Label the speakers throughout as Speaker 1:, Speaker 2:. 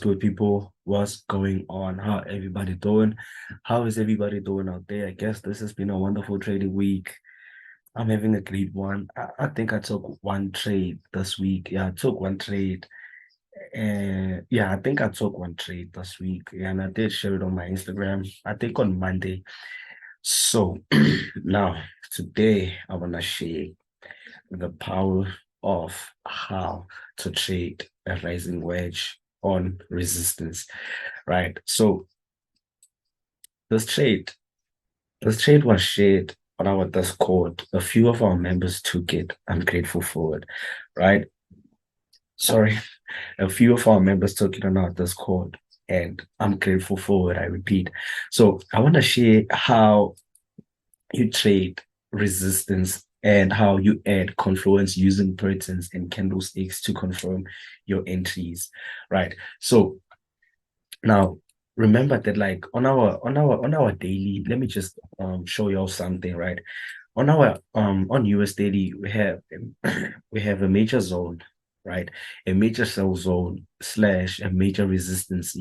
Speaker 1: Good people, what's going on? How everybody doing? How is everybody doing out there? I guess this has been a wonderful trading week. I'm having a great one. I think I took one trade this week. Yeah, I took one trade. And yeah, I think I took one trade this week. Yeah, and I did share it on my Instagram, I think on Monday. So now today I wanna share the power of how to trade a rising wedge on resistance, right? So this trade, this trade was shared on our Discord. A few of our members took it. I'm grateful for it, right? Sorry, a few of our members took it on our Discord, and I'm grateful for it. I repeat. So I want to share how you trade resistance and how you add confluence using patterns and candlesticks to confirm your entries, right? So now remember that like on our daily, let me just show you all something, right? On US30 we have a major zone, right? A major sell zone slash a major resistance,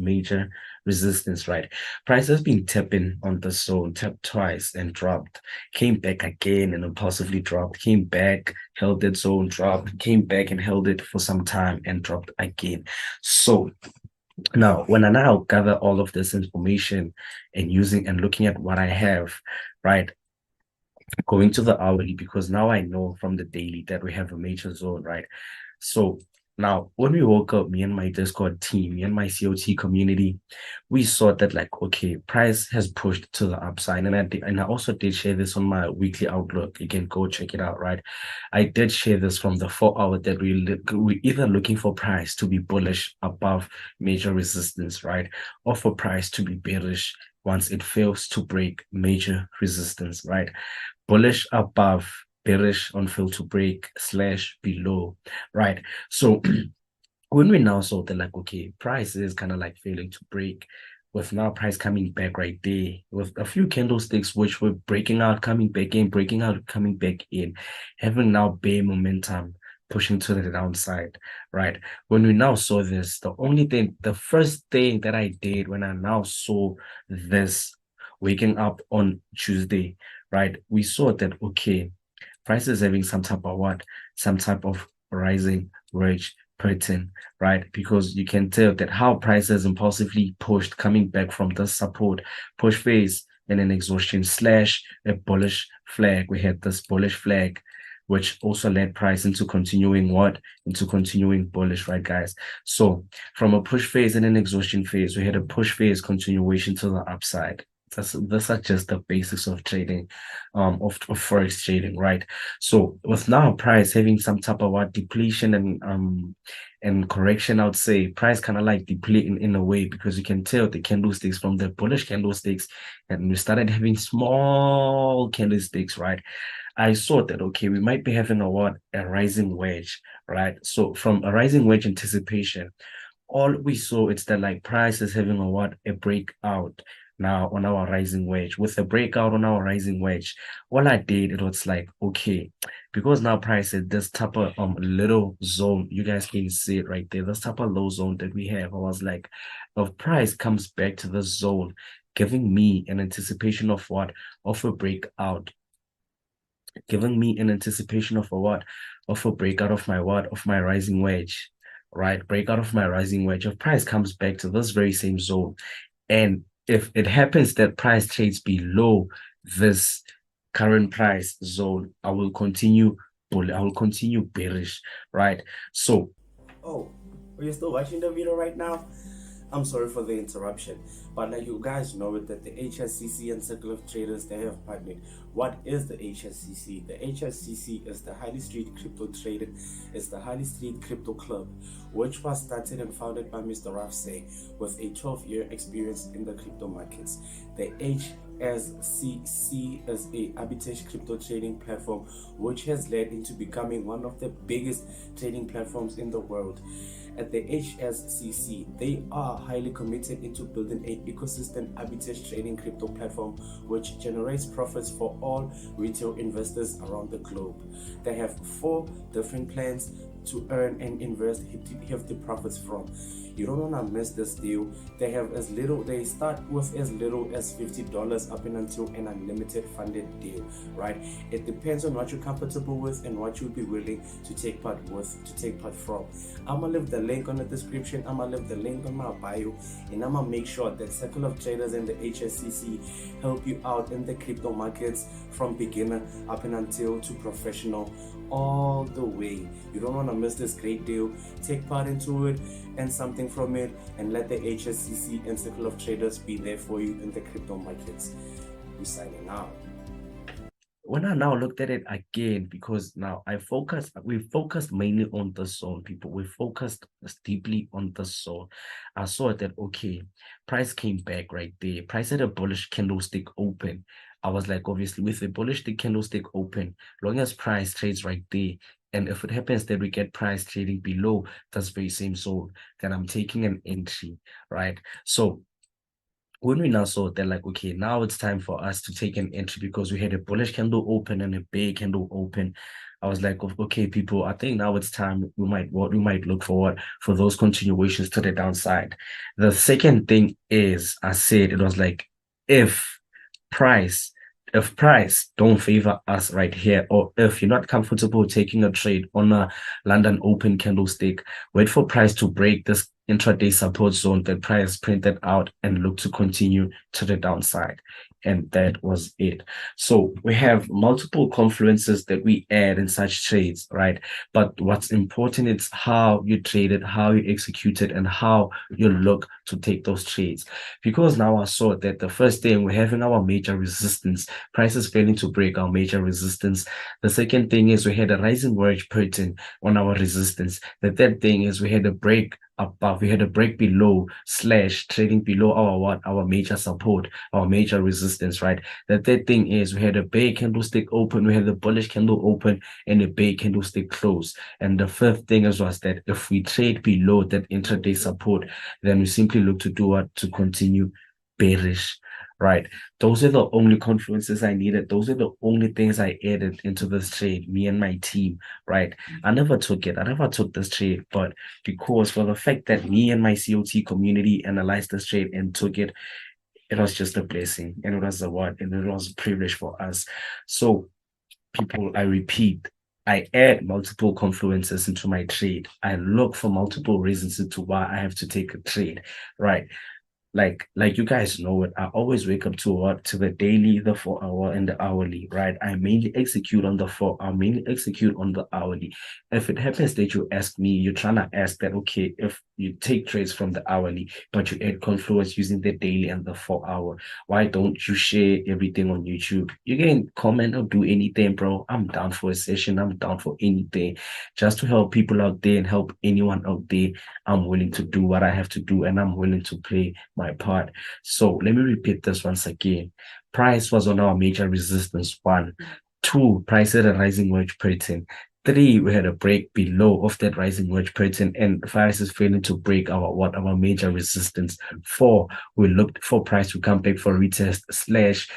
Speaker 1: right? Price has been tapping on the zone, tapped twice and dropped, came back again and impulsively dropped, came back, held that zone, dropped, came back and held it for some time and dropped again. So now, when I now gather all of this information and using and looking at what I have, right, going to the hourly, because now I know from the daily that we have a major zone, right? So now when we woke up, me and my Discord team, me and my COT community, we saw that like, okay, price has pushed to the upside. And I also did share this on my weekly outlook. You can go check it out, right? I did share this from the 4 hour that we either looking for price to be bullish above major resistance, right? Or for price to be bearish once it fails to break major resistance, right? Bullish above, bearish on fail to break slash below, right? So when we now saw that like, okay, price is kind of like failing to break, with now price coming back right there with a few candlesticks which were breaking out, coming back in, breaking out, coming back in, having now bear momentum pushing to the downside, right? When we now saw this, the first thing that I did when I now saw this waking up on Tuesday, right? We saw that, okay, price is having some type of what? Some type of rising wedge pattern, right? Because you can tell that how prices impulsively pushed coming back from the support push phase and an exhaustion slash a bullish flag. We had this bullish flag, which also led price into continuing what? Into continuing bullish, right, guys? So from a push phase and an exhaustion phase, we had a push phase continuation to the upside. Those are just the basics of trading, of forex trading, right? So with now price having some type of what depletion and correction, I would say price kind of like depleting in a way because you can tell the candlesticks from the bullish candlesticks, and we started having small candlesticks, right? I saw that okay, we might be having a rising wedge, right? So from a rising wedge anticipation, all we saw it's that like price is having a breakout now on our rising wedge. With the breakout on our rising wedge, all I did it was like, okay, because now price is this type of little zone, you guys can see it right there, this type of low zone that we have. I was like, if price comes back to the zone, giving me an anticipation of what? Of a breakout, giving me an anticipation of a what? Of a breakout of my what? Of my rising wedge, right? Breakout of my rising wedge. If price comes back to this very same zone, and if it happens that price trades below this current price zone, I will continue bullish. I will continue bearish, right? So
Speaker 2: Oh, are you still watching the video right now? I'm sorry for the interruption, but like you guys know it that the HSCC and Circle of Traders, they have partnered. What is the HSCC? The HSCC is the Highly Street Crypto Trading, it's the Highly Street Crypto Club, which was started and founded by Mr. Rafsay with a 12-year experience in the crypto markets. The HSCC is a arbitrage crypto trading platform which has led into becoming one of the biggest trading platforms in the world. At the HSCC, they are highly committed into building an ecosystem arbitrage trading crypto platform which generates profits for all retail investors around the globe. They have 4 different plans to earn and invest hefty profits from. You don't want to miss this deal. They start with as little as $50 up and until an unlimited funded deal, right? It depends on what you're comfortable with and what you'll be willing to take part from. I'm gonna leave the link on the description. I'm gonna leave the link on my bio, and I'm gonna make sure that Circle of Traders and the HSCC help you out in the crypto markets from beginner up and until to professional, all the way. You don't want to miss this great deal. Take part into it and something from it, and let the HSCC and Circle of Traders be there for you in the crypto markets. We're signing out.
Speaker 1: When I now looked at it again, because now we focused mainly on the zone, people. We focused deeply on the zone. I saw that, okay, price came back right there. Price had a bullish candlestick open. I was like, obviously, with a bullish candlestick open, long as price trades right there, and if it happens that we get price trading below this very same zone, then I'm taking an entry, right? So when we now saw that, like, okay, now it's time for us to take an entry because we had a bullish candle open and a bear candle open. I was like, okay, people, I think now it's time we might look forward for those continuations to the downside. The second thing is, I said, it was like, if price don't favor us right here, or if you're not comfortable taking a trade on a London open candlestick, wait for price to break this intraday support zone that price printed out and look to continue to the downside. And that was it. So we have multiple confluences that we add in such trades, right? But what's important is how you trade it, how you execute it, and how you look to take those trades. Because now I saw that the first thing, we're having our major resistance. Price is failing to break our major resistance. The second thing is we had a rising wedge pattern on our resistance. The third thing is we had a break above, we had a break below / trading below our major support, our major resistance, right? The third thing is we had a bear candlestick open, we had a bullish candle open, and a bear candlestick close. And the fifth thing was that if we trade below that intraday support, then we simply look to do what? To continue bearish, right? Those are the only confluences I needed. Those are the only things I added into this trade, me and my team, right? I never took this trade, but because for the fact that me and my COT community analyzed this trade and took it, it was just a blessing, and it was a and it was a privilege for us. So people, I repeat, I add multiple confluences into my trade. I look for multiple reasons into why I have to take a trade, right? Like you guys know it, I always wake up to the daily, the 4-hour, and the hourly, right? I mainly execute on the 4-hour, I mainly execute on the hourly. If it happens that you ask me, you're trying to ask that, okay, if you take trades from the hourly, but you add confluence using the daily and the 4-hour, why don't you share everything on YouTube? You can comment or do anything, bro. I'm down for a session. I'm down for anything, just to help people out there and help anyone out there. I'm willing to do what I have to do, and I'm willing to play my part. So let me repeat this once again. Price was on our major resistance 1. 2, price had a rising wedge pattern. 3, we had a break below of that rising wedge pattern, and price is failing to break our major resistance. 4, we looked for price to come back for retest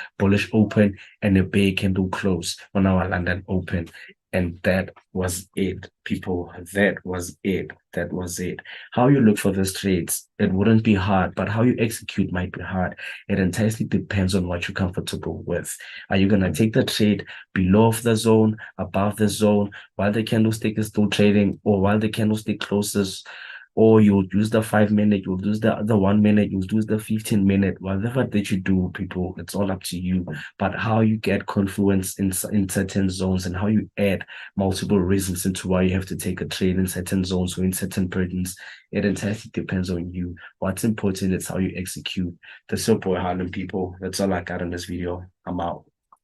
Speaker 1: / bullish open and a bear candle close on our London open. And that was it, people. That was it. How you look for these trades, it wouldn't be hard, but how you execute might be hard. It entirely depends on what you're comfortable with. Are you going to take the trade below the zone, above the zone, while the candlestick is still trading, or while the candlestick closes? Or you'll use the 5-minute, you'll use the 1 minute, you'll use the 15-minute, whatever that you do, people, it's all up to you. But how you get confluence in certain zones, and how you add multiple reasons into why you have to take a trade in certain zones or in certain patterns, it entirely depends on you. What's important is how you execute. That's your boy Harlem, people. That's all I got in this video. I'm out.